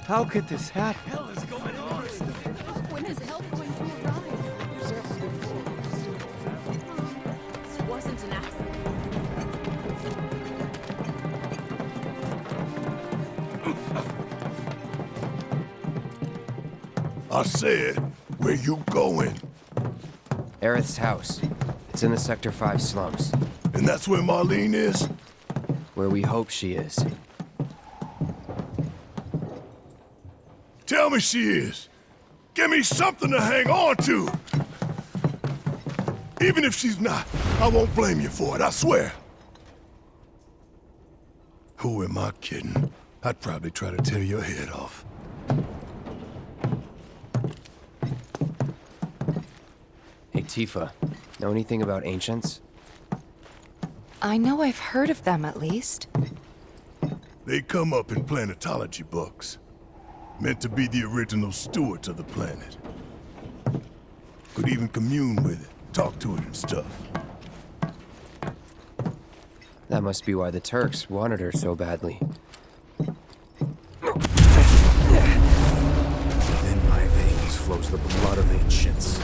How could this happen? hell is going on? When is help going to arrive? This wasn't an accident. I said, where you going? Aerith's house. It's in the Sector 5 slums. And that's where Marlene is? Where we hope she is. Tell me she is. Give me something to hang on to. Even if she's not, I won't blame you for it, I swear. Who am I kidding? I'd probably try to tear your head off. Hey, Tifa. Know anything about ancients? I know I've heard of them, at least. They come up in planetology books. Meant to be the original stewards of the planet. Could even commune with it, talk to it and stuff. That must be why the Turks wanted her so badly. Within my veins flows the blood of ancients.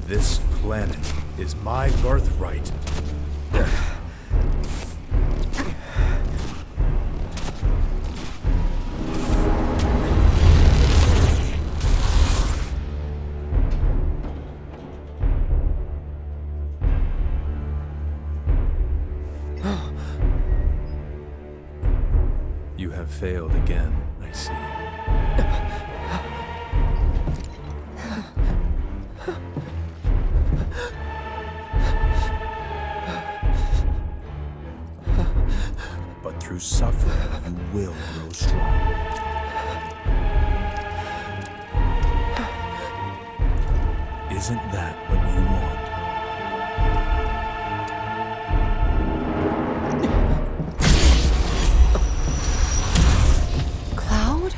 This planet is my birthright. You have failed again, I see. But through suffering, you will grow strong. Isn't that what you want? Cloud?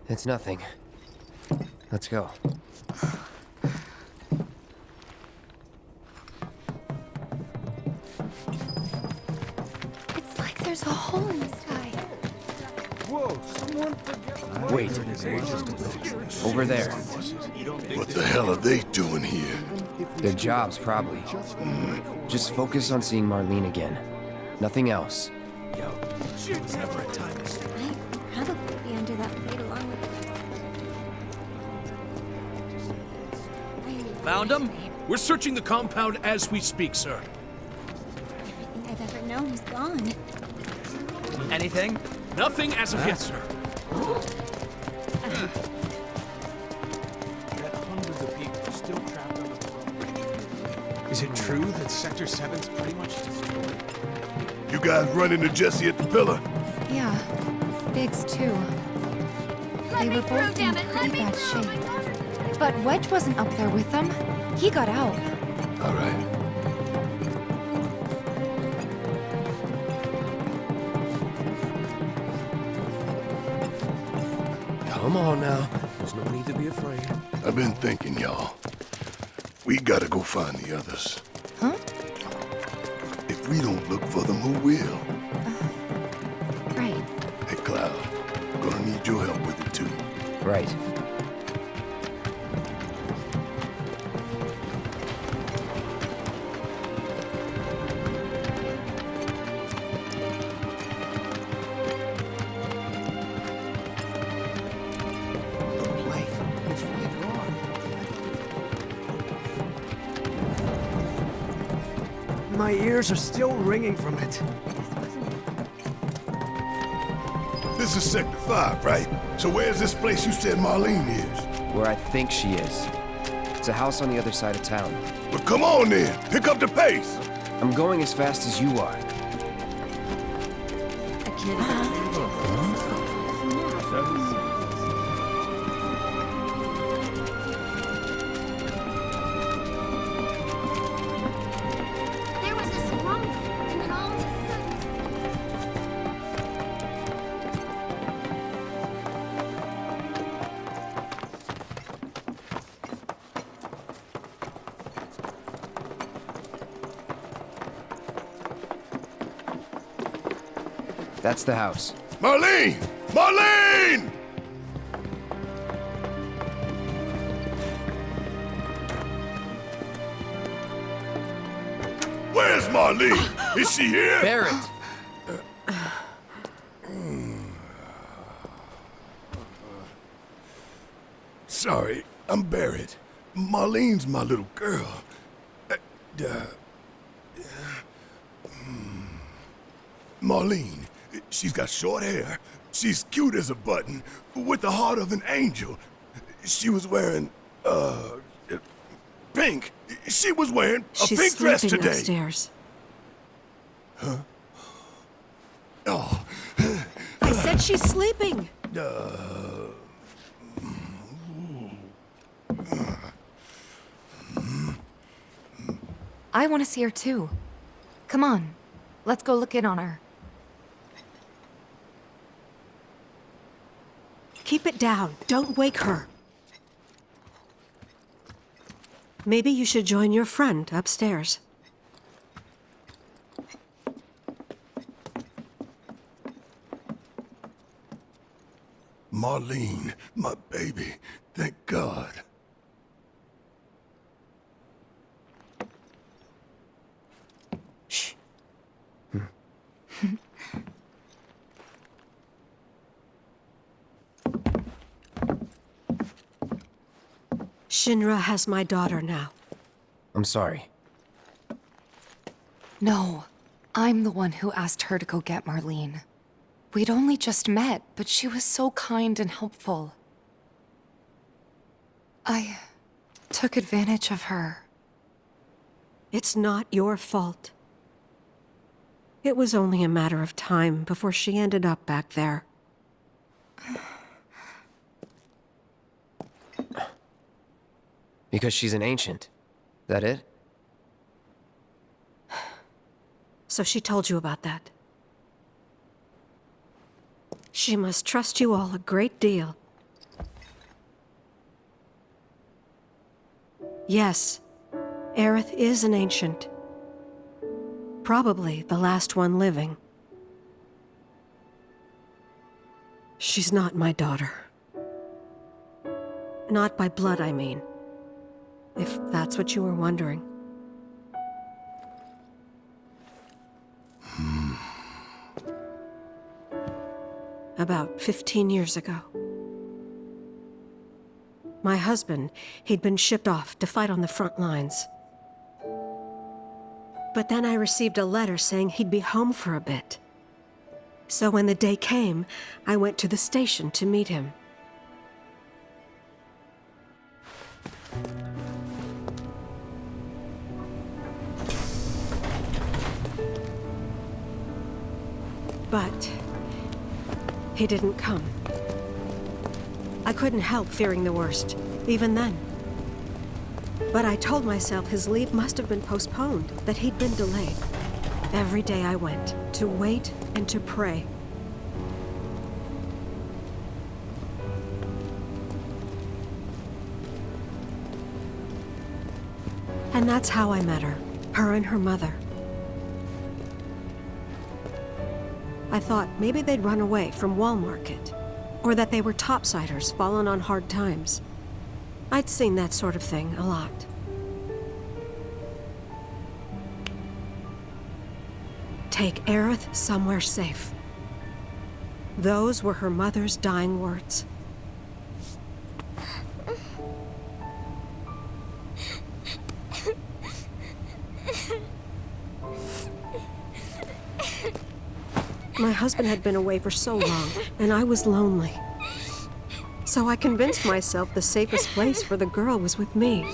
It's nothing. Let's go. It's like there's a hole in the sky. Whoa, someone forget. Wait. Over there. What the hell are they doing here? Their jobs, probably. Just focus on seeing Marlene again. Nothing else. It's never a time to sleep. I'd probably be under that plate along with the Found him? We're searching the compound as we speak, sir. everything I've ever known is gone. Anything? Nothing as of yet, sir. That hundreds of people are still trapped under the road. Is it true that Sector 7's pretty much destroyed? You guys run into Jesse at the pillar? Yeah. Biggs, too. They were both in pretty bad shape. But Wedge wasn't up there with them. He got out. All right. Come on now. There's no need to be afraid. I've been thinking, y'all. We gotta go find the others. Huh? If we don't look for them, who will? Right. Hey, Cloud. Gonna need your help with it, too. Right. The plate. It's really gone. My ears are still ringing from it. This is Sector 5, right? So where's this place you said Marlene is? Where I think she is. It's a house on the other side of town. Well, come on then. Pick up the pace. I'm going as fast as you are. A kid. There was this rumble, and then all of a sudden... That's the house. Marlene! Marlene! Where's Marlene? Is she here? Barrett! Sorry, I'm Barrett. Marlene's my little girl. Marlene, she's got short hair. She's cute as a button, with the heart of an angel. She was wearing, pink. She was wearing a She's pink dress sleeping today. upstairs. Oh, I said she's sleeping. I want to see her too. Come on, let's go look in on her. Keep it down. Don't wake her. Maybe you should join your friend upstairs. Marlene, my baby. Thank God. Shh. Shinra has my daughter now. I'm sorry. No, I'm the one who asked her to go get Marlene. We'd only just met, but she was so kind and helpful. I took advantage of her. It's not your fault. It was only a matter of time before she ended up back there. Because she's an ancient. That it? So she told you about that. She must trust you all a great deal. Yes, Aerith is an ancient. Probably the last one living. She's not my daughter. Not by blood, I mean. If that's what you were wondering. About 15 years ago. My husband, he'd been shipped off to fight on the front lines. But then I received a letter saying he'd be home for a bit. So when the day came, I went to the station to meet him. But he didn't come. I couldn't help fearing the worst, even then. But I told myself his leave must have been postponed, that he'd been delayed. Every day I went, to wait and to pray. And that's how I met her and her mother. I thought maybe they'd run away from Wall Market, or that they were topsiders fallen on hard times. I'd seen that sort of thing a lot. Take Aerith somewhere safe. Those were her mother's dying words. My husband had been away for so long, and I was lonely. So I convinced myself the safest place for the girl was with me.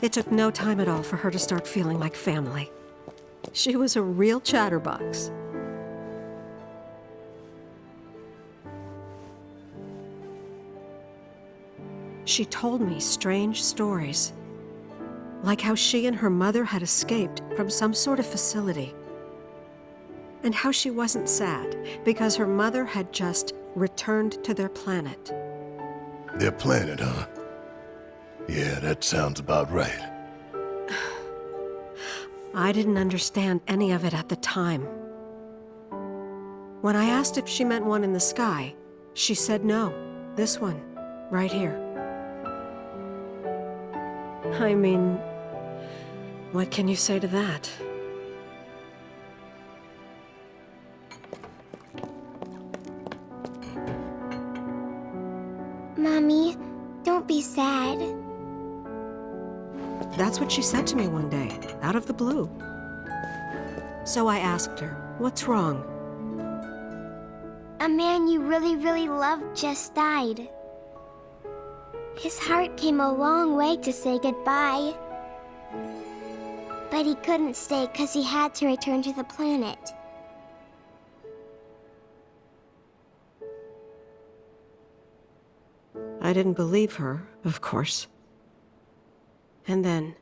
It took no time at all for her to start feeling like family. She was a real chatterbox. She told me strange stories, like how she and her mother had escaped from some sort of facility, and how she wasn't sad because her mother had just returned to their planet. Their planet, huh? Yeah, that sounds about right. I didn't understand any of it at the time. When I asked if she meant one in the sky, she said no. This one, right here. I mean, what can you say to that? Mommy, don't be sad. That's what she said to me one day, out of the blue. So I asked her, what's wrong? A man you really, really loved just died. His heart came a long way to say goodbye. But he couldn't stay because he had to return to the planet. I didn't believe her, of course. And then,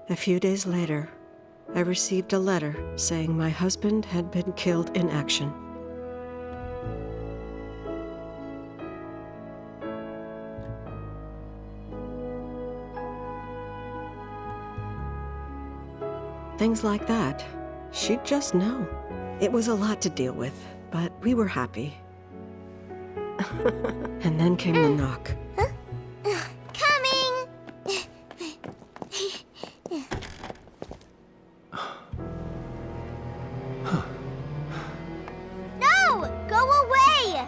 a few days later, I received a letter saying my husband had been killed in action. Things like that, she'd just know. It was a lot to deal with, but we were happy. And then came the knock. Coming! No! Go away!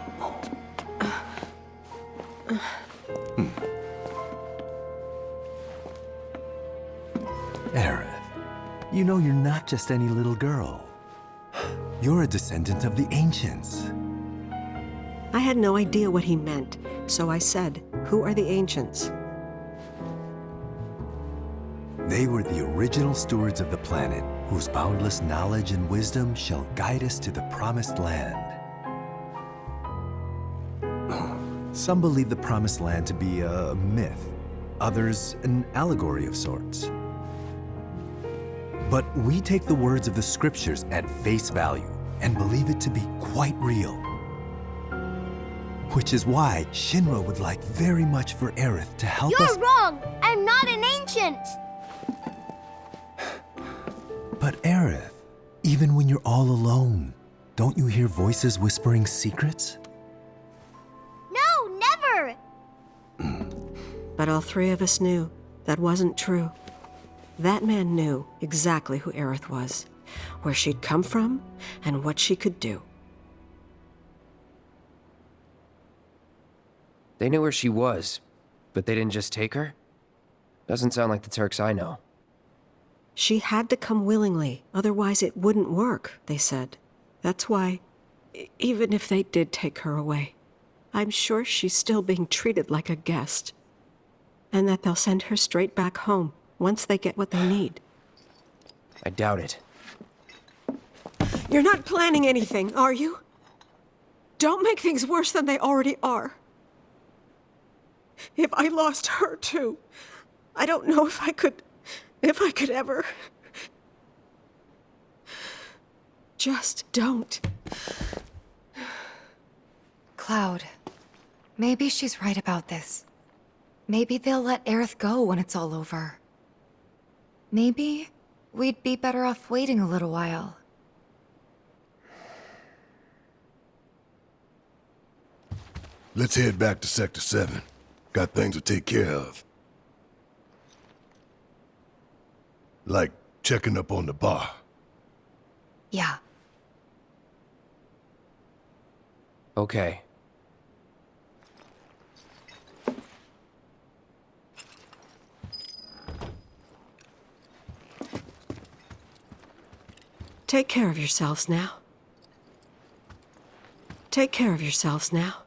Aerith, you know you're not just any little girl. You're a descendant of the Ancients. I had no idea what he meant, so I said, "Who are the Ancients?" They were the original stewards of the planet, whose boundless knowledge and wisdom shall guide us to the Promised Land. Some believe the Promised Land to be a myth, others an allegory of sorts. But we take the words of the scriptures at face value and believe it to be quite real. Which is why Shinra would like very much for Aerith to help us— You're wrong! I'm not an ancient! But Aerith, even when you're all alone, don't you hear voices whispering secrets? No, never! But all three of us knew that wasn't true. That man knew exactly who Aerith was, where she'd come from, and what she could do. They knew where she was, but they didn't just take her? Doesn't sound like the Turks I know. She had to come willingly, otherwise it wouldn't work, they said. That's why, even if they did take her away, I'm sure she's still being treated like a guest. And that they'll send her straight back home once they get what they need. I doubt it. You're not planning anything, are you? Don't make things worse than they already are. If I lost her too, I don't know if I could ever. Just don't. Cloud, maybe she's right about this. Maybe they'll let Aerith go when it's all over. Maybe we'd be better off waiting a little while. Let's head back to Sector 7. Got things to take care of. Like checking up on the bar. Yeah. Okay. Take care of yourselves now. Take care of yourselves now.